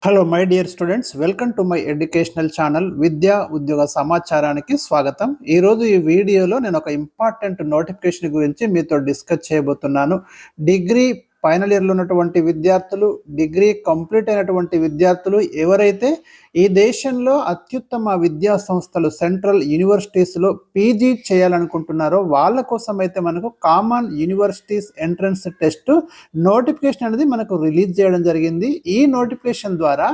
Hello my dear students, welcome to my educational channel విద్యా ఉద్యోగ సమాచారానికి స్వాగతం. ఈరోజు ఈ వీడియోలో నేను ఒక ఇంపార్టెంట్ నోటిఫికేషన్ గురించి మీతో డిస్కస్ చేయబోతున్నాను. డిగ్రీ ఫైనల్ ఇయర్లో ఉన్నటువంటి విద్యార్థులు, డిగ్రీ కంప్లీట్ అయినటువంటి విద్యార్థులు ఎవరైతే ఈ దేశంలో అత్యుత్తమ విద్యా సంస్థలు సెంట్రల్ యూనివర్సిటీస్లో పీజీ చేయాలనుకుంటున్నారో వాళ్ళ కోసం అయితే మనకు common universities entrance test notification అనేది మనకు రిలీజ్ చేయడం జరిగింది. ఈ నోటిఫికేషన్ ద్వారా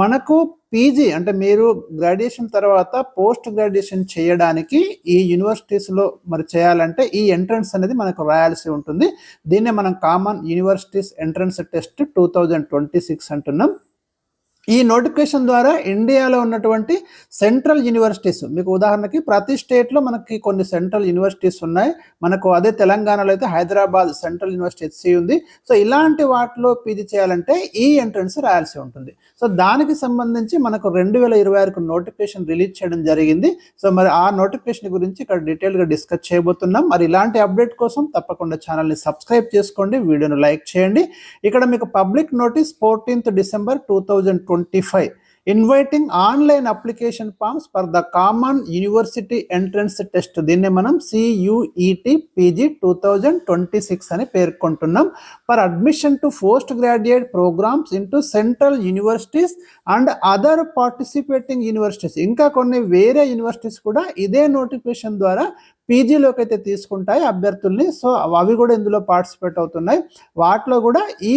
మనకు పీజీ అంటే మీరు గ్రాడ్యుయేషన్ తర్వాత పోస్ట్ గ్రాడ్యుయేషన్ చేయడానికి ఈ యూనివర్సిటీస్లో మరి చేయాలంటే ఈ ఎంట్రన్స్ అనేది మనకు రాయాల్సి ఉంటుంది. దీన్నే మనం కామన్ యూనివర్సిటీస్ ఎంట్రన్స్ టెస్ట్ 2026 అంటున్నాం. ఈ నోటిఫికేషన్ ద్వారా ఇండియాలో ఉన్నటువంటి సెంట్రల్ యూనివర్సిటీస్, మీకు ఉదాహరణకి ప్రతి స్టేట్లో మనకి కొన్ని సెంట్రల్ యూనివర్సిటీస్ ఉన్నాయి. మనకు అదే తెలంగాణలో అయితే హైదరాబాద్ సెంట్రల్ యూనివర్సిటీ హెచ్సి ఉంది. సో ఇలాంటి వాటిలో పీజీ చేయాలంటే ఈ ఎంట్రన్స్ రాయాల్సి ఉంటుంది. సో దానికి సంబంధించి మనకు 2026 నోటిఫికేషన్ రిలీజ్ చేయడం జరిగింది. సో మరి ఆ నోటిఫికేషన్ గురించి ఇక్కడ డీటెయిల్గా డిస్కస్ చేయబోతున్నాం. మరి ఇలాంటి అప్డేట్ కోసం తప్పకుండా ఛానల్ని సబ్స్క్రైబ్ చేసుకోండి, వీడియోను లైక్ చేయండి. ఇక్కడ మీకు public notice 14th December 2025 inviting online application forms for the common university entrance test, దీన్ని మనం CUET PG 2026 అని పేర్కొంటున్నాం. For admission to post graduate programmes into central universities and other participating universities, ఇంకా కొన్ని వేరే యూనివర్సిటీస్ కూడా ఇదే నోటిఫికేషన్ ద్వారా పీజీలోకి అయితే తీసుకుంటాయి అభ్యర్థుల్ని. సో అవి కూడా ఇందులో పార్టిసిపేట్ అవుతున్నాయి. వాటిలో కూడా ఈ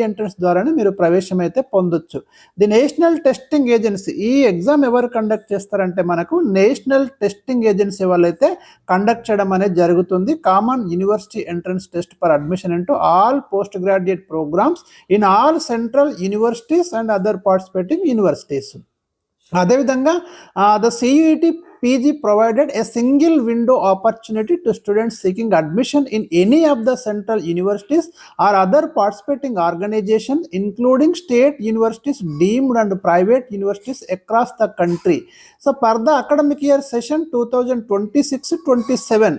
ఎంట్రన్స్ ద్వారానే మీరు ప్రవేశం అయితే పొందొచ్చు. ది నేషనల్ టెస్టింగ్ ఏజెన్సీ, ఈ ఎగ్జామ్ ఎవరు కండక్ట్ చేస్తారంటే మనకు నేషనల్ టెస్టింగ్ ఏజెన్సీ వాళ్ళైతే కండక్ట్ చేయడం అనేది జరుగుతుంది. Common university entrance test for admission into all post graduate programmes in all central universities and other participating universities. అదేవిధంగా the CUET PG provided a single window opportunity to students seeking admission in any of the central universities or other participating organizations, including state universities, deemed and private universities across the country. So for the academic year session 2026-27,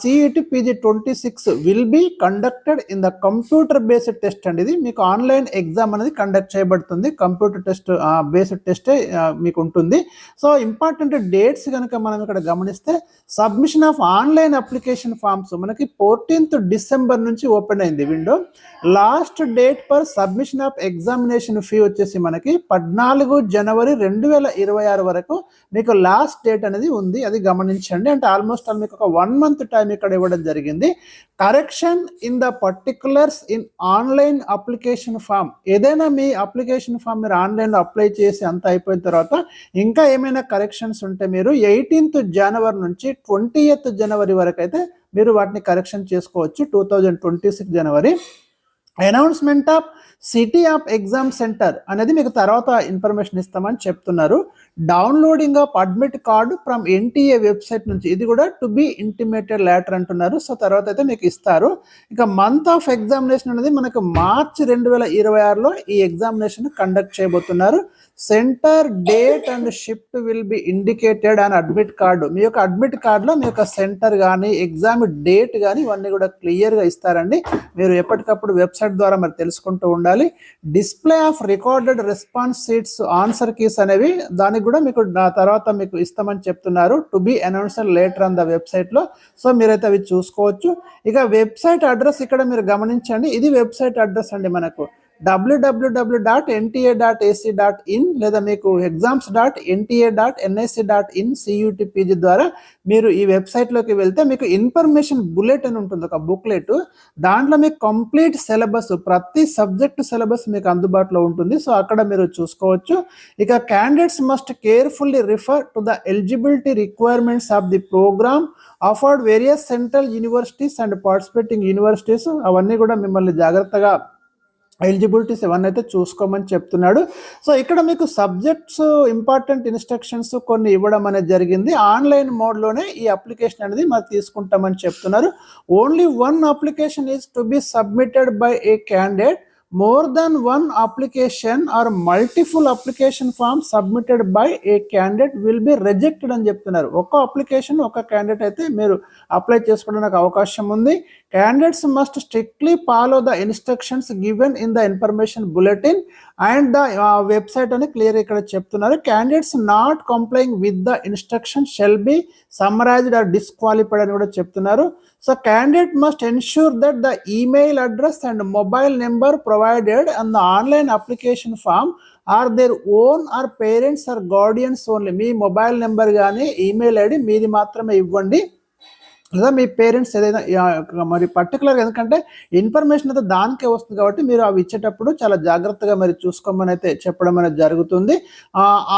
CUET PG 26 will be conducted in the computer based test అండి. ఇది మీకు online exam అనేది conduct చేయబడుతుంది. Computer test based టెస్టే మీకు ఉంటుంది. So important dates కనుక మనం ఇక్కడ గమనిస్తే submission of online application forms మనకి 14th December నుంచి ఓపెన్ అయింది window. Last date for submission of examination fee వచ్చేసి మనకి 14 January 2026 వరకు మీకు లాస్ట్ డేట్ అనేది ఉంది. అది గమనించండి. అంటే ఆల్మోస్ట్ మీకు ఒక 1 month టైం ఇక్కడ ఇవ్వడం జరిగింది. Correction in the particulars in online application form, ఏదైనా మీ అప్లికేషన్ ఫామ్ మీరు ఆన్లైన్లో అప్లై చేసి అంతా అయిపోయిన తర్వాత ఇంకా ఏమైనా కరెక్షన్స్ ఉంటే మీరు 18th January నుంచి 20th January వరకు అయితే మీరు వాటిని కరెక్షన్ చేసుకోవచ్చు. 2026 January. Announcement of city of exam centre అనేది మీకు తర్వాత ఇన్ఫర్మేషన్ ఇస్తామని చెప్తున్నారు. Downloading of admit card from NTA website నుంచి, ఇది కూడా టు బి ఇంటిమేటెడ్ లేటర్ అంటున్నారు. సో తర్వాత అయితే మీకు ఇస్తారు. ఇక మంత్ ఆఫ్ ఎగ్జామినేషన్ అనేది మనకు March 2026లో ఈ ఎగ్జామినేషన్ కండక్ట్ చేయబోతున్నారు. Centre, date and shift will be indicated and admit card, మీ యొక్క అడ్మిట్ కార్డులో మీ యొక్క సెంటర్ కానీ ఎగ్జామ్ డేట్ కానీ ఇవన్నీ కూడా క్లియర్గా ఇస్తారండి. మీరు ఎప్పటికప్పుడు వెబ్సైట్ ద్వారా మరి తెలుసుకుంటూ ఉండాలి. Display of recorded response sheets, answer keys అనేవి దానికి కూడా మీకు తర్వాత మీకు ఇస్తామని చెప్తున్నారు. To be announced later on the వెబ్సైట్లో. సో మీరైతే అవి చూసుకోవచ్చు. ఇక వెబ్సైట్ అడ్రస్ ఇక్కడ మీరు గమనించండి. ఇది వెబ్సైట్ అడ్రస్ అండి మనకు www.nta.ac.in లేదా మీకు exams.nta.nic.in CUET PG ద్వారా మీరు ఈ వెబ్సైట్లోకి వెళ్తే మీకు ఇన్ఫర్మేషన్ బులెట్ అని ఉంటుంది, ఒక బుక్లెట్. దాంట్లో మీకు కంప్లీట్ సిలబస్, ప్రతి సబ్జెక్ట్ సిలబస్ మీకు అందుబాటులో ఉంటుంది. సో అక్కడ మీరు చూసుకోవచ్చు. ఇక candidates must carefully refer to the eligibility requirements of the programme offered various central universities and participating universities, అవన్నీ కూడా మిమ్మల్ని జాగ్రత్తగా ఎలిజిబిలిటీస్ ఇవన్నీ అయితే చూసుకోమని చెప్తున్నాడు. సో ఇక్కడ మీకు సబ్జెక్ట్స్ ఇంపార్టెంట్ ఇన్స్ట్రక్షన్స్ కొన్ని ఇవ్వడం అనేది జరిగింది. ఆన్లైన్ మోడ్లోనే ఈ అప్లికేషన్ అనేది మరి తీసుకుంటామని చెప్తున్నారు. Only 1 application is to be submitted by A candidate more than one application or multiple application forms submitted by a candidate will be rejected అని చెప్తున్నారు. ఒక అప్లికేషన్ ఒక క్యాండిడేట్ అయితే మీరు అప్లై చేసుకోవడానికి అవకాశం ఉంది. Candidates must strictly follow the instructions given in the information bulletin and the website అని క్లియర్ ఇక్కడ చెప్తున్నారు. Candidates not complying with the instruction shall be summarised or disqualified అని కూడా చెప్తున్నారు. So candidate must ensure that the email address and mobile number provided and the online application form are their own or parents or guardians only. మీ mobile number కానీ email ID మీది మాత్రమే ఇవ్వండి, లేదా మీ parents ఏదైనా మరి పర్టికులర్గా, ఎందుకంటే ఇన్ఫర్మేషన్ అయితే దానికే వస్తుంది కాబట్టి మీరు అవి ఇచ్చేటప్పుడు చాలా జాగ్రత్తగా మరి చూసుకోమని అయితే చెప్పడం అనేది జరుగుతుంది.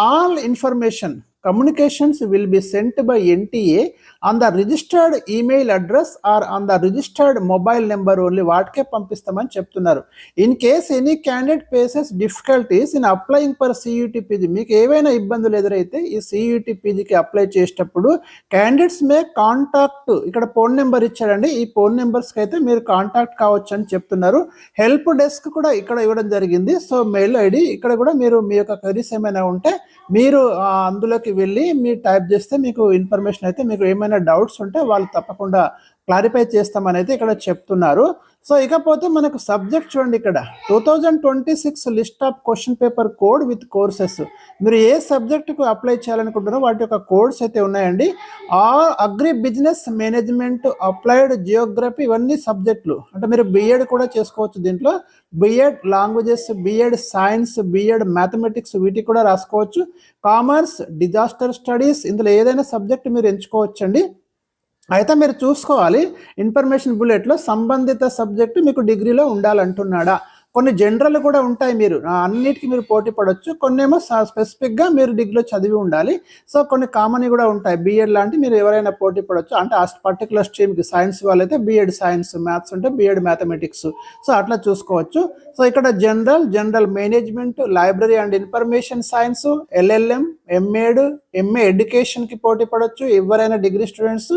All information communications will be sent by NTA on the registered email address or on the registered mobile number only. వాటికే పంపిస్తామని చెప్తున్నారు. In case any candidate faces difficulties in applying for CUET PG, మీకు ఏవైనా ఇబ్బందులు ఎదురైతే ఈ CUET పీజీకి apply చేసేటప్పుడు candidates may contact, ఇక్కడ ఫోన్ నెంబర్ ఇచ్చారండి, ఈ ఫోన్ నెంబర్స్కి అయితే మీరు కాంటాక్ట్ కావచ్చు అని చెప్తున్నారు. హెల్ప్ డెస్క్ కూడా ఇక్కడ ఇవ్వడం జరిగింది. సో మెయిల్ ఐడి ఇక్కడ కూడా మీరు మీ యొక్క క్వరీస్ ఏమైనా ఉంటే మీరు అందులోకి వెళ్ళి మీరు టైప్ చేస్తే మీకు ఇన్ఫర్మేషన్ అయితే, మీకు ఏమైనా డౌట్స్ ఉంటే వాళ్ళు తప్పకుండా క్లారిఫై చేస్తామని అయితే ఇక్కడ చెప్తున్నారు. సో ఇకపోతే మనకు సబ్జెక్ట్ చూడండి, ఇక్కడ 2026 list of question paper code with courses. మీరు ఏ సబ్జెక్టుకు అప్లై చేయాలనుకుంటున్నారో వాటి యొక్క కోడ్స్ అయితే ఉన్నాయండి. Agri business management, applied geography, ఇవన్నీ సబ్జెక్టులు. అంటే మీరు బిఎడ్ కూడా చేసుకోవచ్చు దీంట్లో. B Ed languages, B Ed science, B Ed mathematics, వీటికి కూడా రాసుకోవచ్చు. కామర్స్, డిజాస్టర్ స్టడీస్, ఇందులో ఏదైనా సబ్జెక్ట్ మీరు ఎంచుకోవచ్చండి. అయితే మీరు చూసుకోవాలి ఇన్ఫర్మేషన్ బుల్లెట్లో సంబంధిత సబ్జెక్టు మీకు డిగ్రీలో ఉండాలంటున్నాడా. కొన్ని జనరల్ కూడా ఉంటాయి, మీరు అన్నిటికీ మీరు పోటీ పడవచ్చు. కొన్ని ఏమో స్పెసిఫిక్గా మీరు డిగ్రీలో చదివి ఉండాలి. సో కొన్ని కామన్ కూడా ఉంటాయి, బిఎడ్ లాంటి మీరు ఎవరైనా పోటీ పడవచ్చు. అంటే ఆ పర్టికులర్ స్ట్రీమ్కి సైన్స్ వాళ్ళైతే బిఎడ్ సైన్స్, మ్యాథ్స్ ఉంటే బిఎడ్ మ్యాథమెటిక్స్, సో అట్లా చూసుకోవచ్చు. సో ఇక్కడ general management, library and information science, LLM, MEd, MA ఎడ్యుకేషన్కి పోటీ పడవచ్చు ఎవరైనా degree students.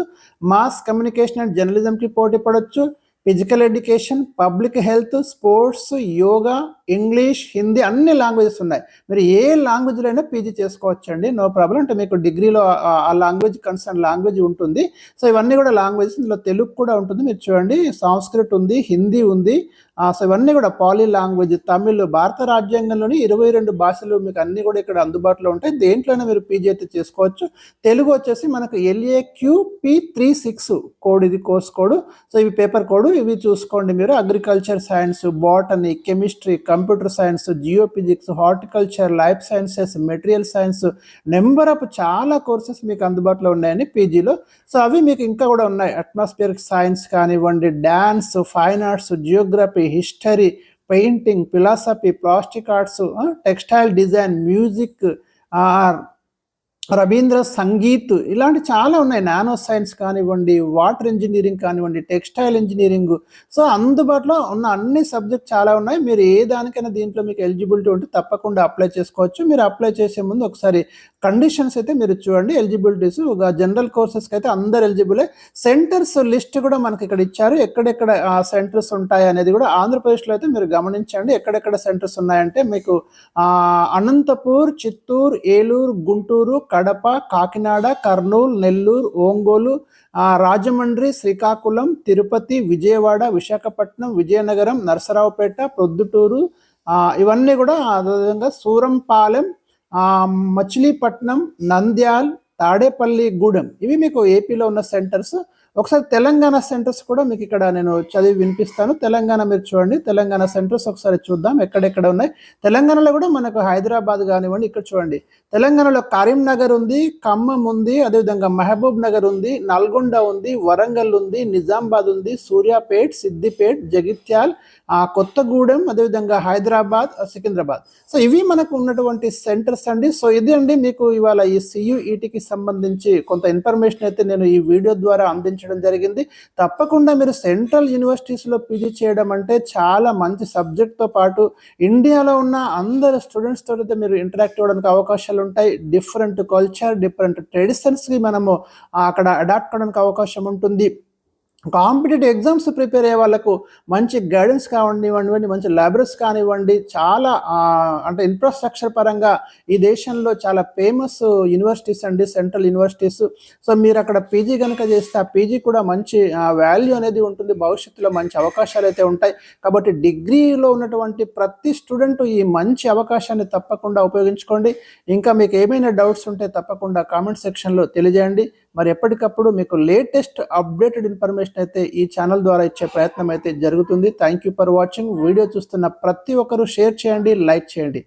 Mass communication and జర్నలిజంకి పోటీ పడవచ్చు. Physical education, public health, sports, yoga, English, Hindi, అన్ని లాంగ్వేజెస్ ఉన్నాయి. మీరు ఏ లాంగ్వేజ్లో అయినా పీజీ చేసుకోవచ్చండి, నో ప్రాబ్లం. అంటే మీకు డిగ్రీలో ఆ లాంగ్వేజ్ కన్సర్న్ లాంగ్వేజ్ ఉంటుంది. సో ఇవన్నీ కూడా లాంగ్వేజెస్, ఇందులో తెలుగు కూడా ఉంటుంది. మీరు చూడండి, సంస్కృత్ ఉంది, హిందీ ఉంది. సో ఇవన్నీ కూడా పాలీ లాంగ్వేజ్, తమిళ్, భారత రాజ్యాంగంలోని 22 భాషలు మీకు అన్ని కూడా ఇక్కడ అందుబాటులో ఉంటాయి. దేంట్లోనే మీరు పీజీ అయితే చేసుకోవచ్చు. తెలుగు వచ్చేసి మనకు LAQP36 కోడ్, ఇది కోర్స్ కోడ్. సో ఇవి పేపర్ కోడ్, ఇవి చూసుకోండి మీరు. Agriculture science, botany, chemistry, computer science, Jio physics, horticulture, life sciences, material science, number of చాలా కోర్సెస్ మీకు అందుబాటులో ఉన్నాయండి పీజీలో. సో అవి మీకు ఇంకా కూడా ఉన్నాయి. అట్మాస్ఫియరిక్ సైన్స్ కానివ్వండి, dance, fine arts, Geography, history, painting, philosophy, plastic arts, textile design, music, Ravindra sangeet, ఇలాంటి చాలా ఉన్నాయి. నానో సైన్స్ కానివ్వండి, వాటర్ ఇంజనీరింగ్ కానివ్వండి, టెక్స్టైల్ ఇంజనీరింగ్. సో అందుబాటులో ఉన్న అన్ని సబ్జెక్ట్ చాలా ఉన్నాయి. మీరు ఏ దానికైనా దీంట్లో మీకు ఎలిజిబిలిటీ ఉంటే తప్పకుండా అప్లై చేసుకోవచ్చు. మీరు అప్లై చేసే ముందు ఒకసారి కండిషన్స్ అయితే మీరు చూడండి, ఎలిజిబిలిటీస్. జనరల్ కోర్సెస్కి అయితే అందరు ఎలిజిబులే. సెంటర్స్ లిస్ట్ కూడా మనకి ఇక్కడ ఇచ్చారు, ఎక్కడెక్కడ సెంటర్స్ ఉంటాయి అనేది కూడా. ఆంధ్రప్రదేశ్లో అయితే మీరు గమనించండి ఎక్కడెక్కడ సెంటర్స్ ఉన్నాయంటే మీకు అనంతపూర్, చిత్తూరు, ఏలూరు, గుంటూరు, కడప, కాకినాడ, కర్నూలు, నెల్లూరు, ఒంగోలు, రాజమండ్రి, శ్రీకాకుళం, తిరుపతి, విజయవాడ, విశాఖపట్నం, విజయనగరం, నరసరావుపేట, ప్రొద్దుటూరు, ఇవన్నీ కూడా. అదేవిధంగా సూరంపాలెం, మచిలీపట్నం, నంద్యాల్, తాడేపల్లి గూడెం, ఇవి మీకు ఏపీలో ఉన్న సెంటర్స్. ఒకసారి తెలంగాణ సెంటర్స్ కూడా మీకు ఇక్కడ నేను చదివి వినిపిస్తాను. తెలంగాణ మీరు చూడండి, తెలంగాణ సెంటర్స్ ఒకసారి చూద్దాం ఎక్కడెక్కడ ఉన్నాయి. తెలంగాణలో కూడా మనకు హైదరాబాద్ కానివ్వండి, ఇక్కడ చూడండి తెలంగాణలో కరీంనగర్ ఉంది, ఖమ్మం ఉంది, అదేవిధంగా మహబూబ్ నగర్ ఉంది, నల్గొండ ఉంది, వరంగల్ ఉంది, నిజామాబాద్ ఉంది, సూర్యాపేట్, సిద్దిపేట్, జగిత్యాల్, కొత్తగూడెం, అదేవిధంగా హైదరాబాద్, సికింద్రాబాద్. సో ఇవి మనకు ఉన్నటువంటి సెంటర్స్ అండి. సో ఇది అండి మీకు ఇవాళ ఈ CUETకి సంబంధించి కొంత ఇన్ఫర్మేషన్ అయితే నేను ఈ వీడియో ద్వారా అందించడం జరిగింది. తప్పకుండా మీరు సెంట్రల్ యూనివర్సిటీస్లో పీజీ చేయడం అంటే చాలా మంచి సబ్జెక్ట్తో పాటు ఇండియాలో ఉన్న అందరు స్టూడెంట్స్ తో అయితే మీరు ఇంటరాక్ట్ అవ్వడానికి అవకాశాలు ఉంటాయి. డిఫరెంట్ కల్చర్, డిఫరెంట్ ట్రెడిషన్స్కి మనము అక్కడ అడాప్ట్ అవ్వడానికి అవకాశం ఉంటుంది. కాంపిటేటివ్ ఎగ్జామ్స్ ప్రిపేర్ అయ్యే వాళ్ళకు మంచి గైడెన్స్ కానివ్వండి, మంచి లైబ్రరీస్ కానివ్వండి, చాలా అంటే ఇన్ఫ్రాస్ట్రక్చర్ పరంగా ఈ దేశంలో చాలా ఫేమస్ యూనివర్సిటీస్ అండి, సెంట్రల్ యూనివర్సిటీస్. సో మీరు అక్కడ పీజీ కనుక చేస్తే ఆ పీజీ కూడా మంచి వాల్యూ అనేది ఉంటుంది, భవిష్యత్తులో మంచి అవకాశాలు అయితే ఉంటాయి. కాబట్టి డిగ్రీలో ఉన్నటువంటి ప్రతి స్టూడెంట్ ఈ మంచి అవకాశాన్ని తప్పకుండా ఉపయోగించుకోండి. ఇంకా మీకు ఏమైనా డౌట్స్ ఉంటే తప్పకుండా కామెంట్ సెక్షన్లో తెలియజేయండి. మరి ఎప్పటికప్పుడు మీకు లేటెస్ట్ అప్డేటెడ్ ఇన్ఫర్మేషన్ అయితే ఈ ఛానల్ ద్వారా ఇచ్చే ప్రయత్నం అయితే జరుగుతుంది. Thank you for watching. Video చూస్తున్న ప్రతి ఒక్కరూ షేర్ చేయండి, లైక్ చేయండి.